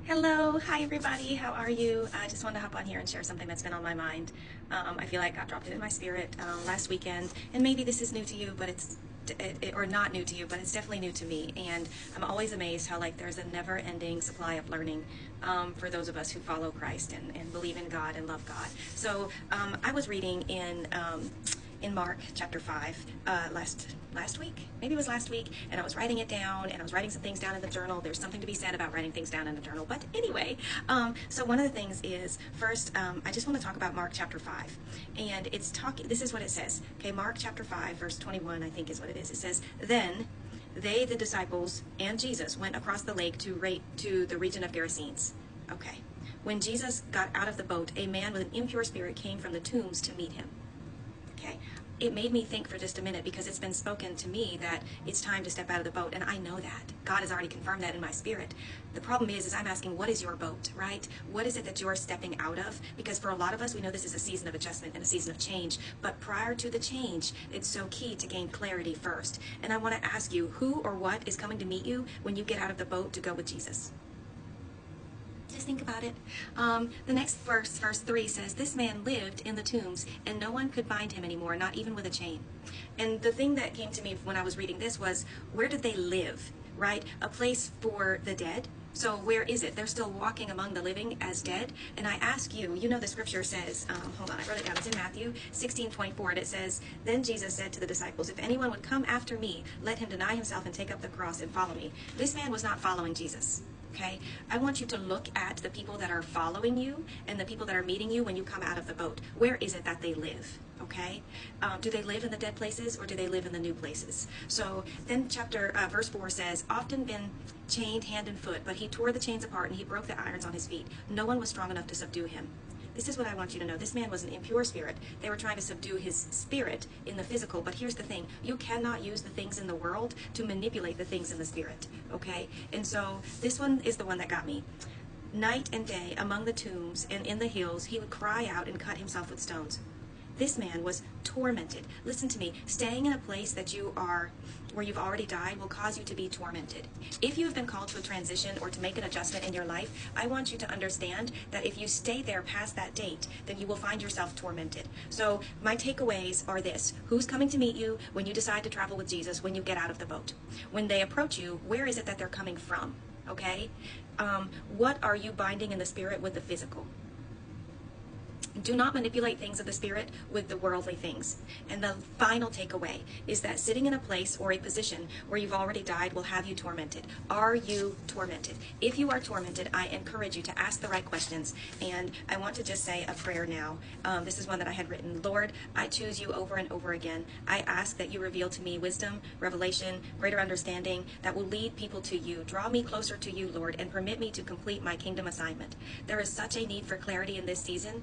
Hello, hi everybody, how are you? I just wanted to hop on here and share something that's been on my mind. I feel like God dropped it in my spirit last weekend, and maybe this is new to you, but or not new to you, but it's definitely new to me. And I'm always amazed how there's a never-ending supply of learning for those of us who follow Christ and believe in God and love God. So I was reading in Mark chapter 5 last week, maybe it was last week, and I was writing it down, and I was writing some things down in the journal. There's something to be said about writing things down in the journal, but anyway, so one of the things is, first, I just want to talk about Mark chapter 5, and this is what it says, okay, Mark chapter 5, verse 21, I think is what it is. It says, "Then they, the disciples, and Jesus went across the lake to the region of Gerasenes." Okay. "When Jesus got out of the boat, a man with an impure spirit came from the tombs to meet him." Okay, it made me think for just a minute, because it's been spoken to me that it's time to step out of the boat, and I know that. God has already confirmed that in my spirit. The problem is I'm asking, what is your boat, right? What is it that you're stepping out of? Because for a lot of us, we know this is a season of adjustment and a season of change, but prior to the change, it's so key to gain clarity first. And I want to ask you, who or what is coming to meet you when you get out of the boat to go with Jesus? Just think about it. The next verse 3 says, "This man lived in the tombs, and no one could bind him anymore, not even with a chain." And the thing that came to me when I was reading this was, where did they live, right? A place for the dead. So where is it? They're still walking among the living as dead. And I ask you, you know the scripture says, hold on, I wrote it down. It's in Matthew 16:24, and it says, "Then Jesus said to the disciples, 'If anyone would come after me, let him deny himself and take up the cross and follow me.'" This man was not following Jesus. Okay, I want you to look at the people that are following you and the people that are meeting you when you come out of the boat. Where is it that they live? Okay, do they live in the dead places, or do they live in the new places? So then verse 4 says, "Often been chained hand and foot, but he tore the chains apart and he broke the irons on his feet. No one was strong enough to subdue him." This is what I want you to know. This man was an impure spirit. They were trying to subdue his spirit in the physical, but here's the thing. You cannot use the things in the world to manipulate the things in the spirit, okay? And so this one is the one that got me. "Night and day among the tombs and in the hills, he would cry out and cut himself with stones." This man was tormented. Listen to me. Staying in a place where you've already died will cause you to be tormented. If you have been called to a transition or to make an adjustment in your life, I want you to understand that if you stay there past that date, then you will find yourself tormented. So my takeaways are this. Who's coming to meet you when you decide to travel with Jesus when you get out of the boat? When they approach you, where is it that they're coming from? Okay? What are you binding in the spirit with the physical? Do not manipulate things of the spirit with the worldly things. And the final takeaway is that sitting in a place or a position where you've already died will have you tormented. Are you tormented? If you are tormented, I encourage you to ask the right questions. And I want to just say a prayer now. This is one that I had written. "Lord, I choose you over and over again. I ask that you reveal to me wisdom, revelation, greater understanding that will lead people to you. Draw me closer to you, Lord, and permit me to complete my kingdom assignment." There is such a need for clarity in this season.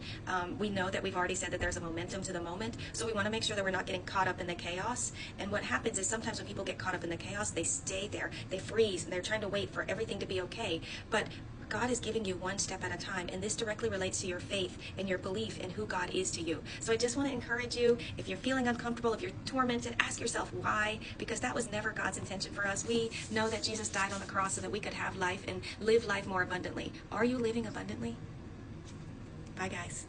We know that we've already said that there's a momentum to the moment, so we want to make sure that we're not getting caught up in the chaos. And what happens is sometimes when people get caught up in the chaos, they stay there, they freeze, and they're trying to wait for everything to be okay. But God is giving you one step at a time, and this directly relates to your faith and your belief in who God is to you. So I just want to encourage you, if you're feeling uncomfortable, if you're tormented, ask yourself why, because that was never God's intention for us. We know that Jesus died on the cross so that we could have life and live life more abundantly. Are you living abundantly? Bye, guys.